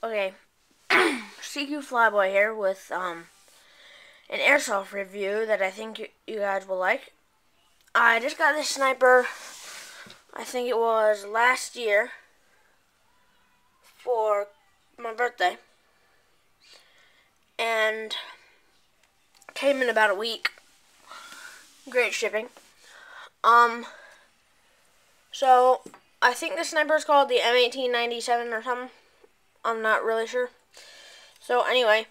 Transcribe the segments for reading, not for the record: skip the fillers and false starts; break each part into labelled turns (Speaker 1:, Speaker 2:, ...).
Speaker 1: Okay, CQ Flyboy here with an airsoft review that I think you guys will like. I just got this sniper, I think it was last year, for my birthday, and came in about a week. Great shipping. So I think the sniper is called the M1897 or something. I'm not really sure. So anyway,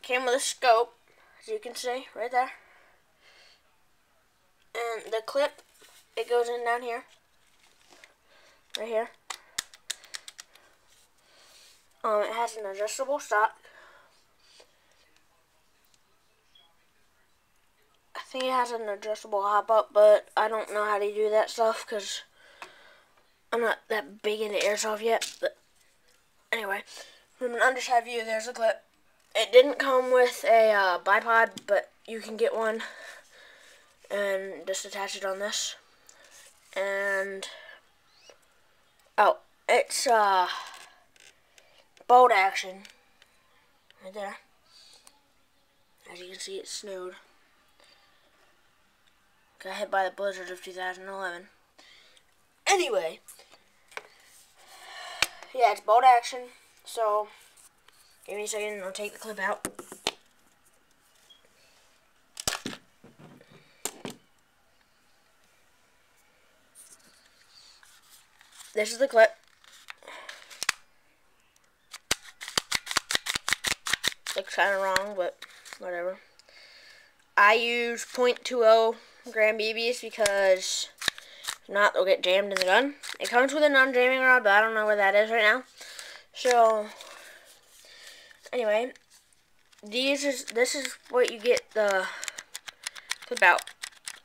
Speaker 1: came with a scope, as you can see right there, and the clip, it goes in down here, right here. It has an adjustable stock. I think it has an adjustable hop up, but I don't know how to do that stuff because I'm not that big into airsoft yet. But anyway, from an underside view, there's a clip. It didn't come with a bipod, but you can get one and just attach it on this. And oh, it's bolt action right there. As you can see, it snowed. Got hit by the blizzard of 2011. Anyway, yeah, it's bolt action. So give me a second and I'll take the clip out. This is the clip. Looks kind of wrong, but whatever. I use .20 gram BBs because if not, they'll get jammed in the gun. It comes with a non-jamming rod, but I don't know where that is right now. So anyway, this is what you get the clip out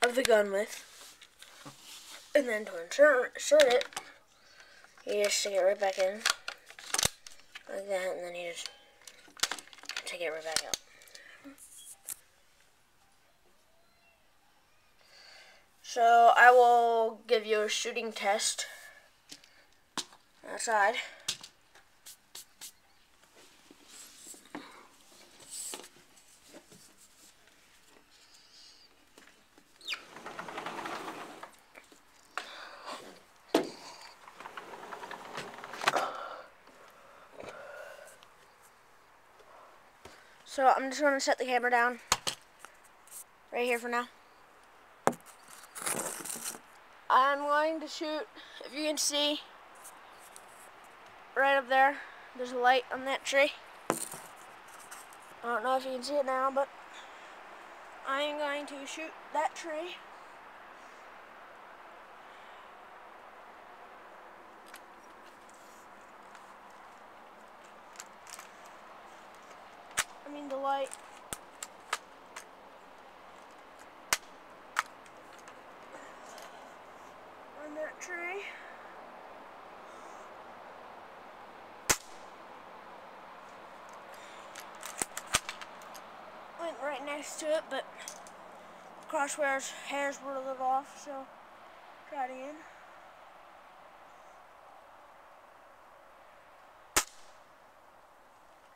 Speaker 1: of the gun with. And then to insert it, you just stick it right back in like that, and then you just take it right back out. So I will give you a shooting test outside. So I'm just going to set the camera down right here for now. I'm going to shoot, if you can see, right up there, there's a light on that tree. I don't know if you can see it now, but I am going to shoot that tree. I mean the light. On that tree. Went right next to it, but crosshair's hairs were a little off, so try it again.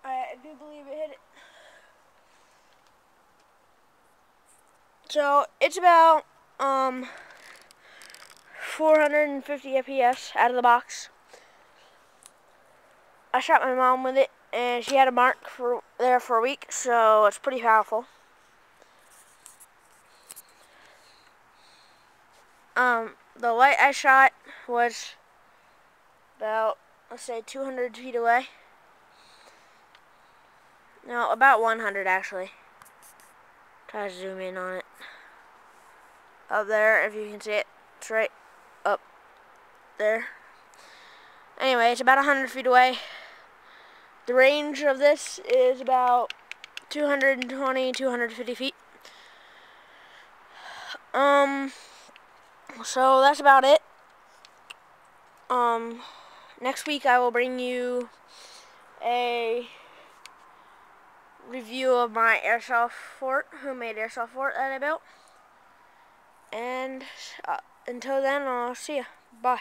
Speaker 1: I do believe it hit it. So it's about 450 FPS out of the box. I shot my mom with it, and she had a mark there for a week, so it's pretty powerful. The light I shot was about, let's say, 200 feet away. No, about 100 actually. Try to zoom in on it. Up there, if you can see it, it's right up there. Anyway, it's about 100 feet away. The range of this is about 220, 250 feet. So that's about it. Next week I will bring you a review of my airsoft fort, homemade airsoft fort that I built. And until then, I'll see ya. Bye.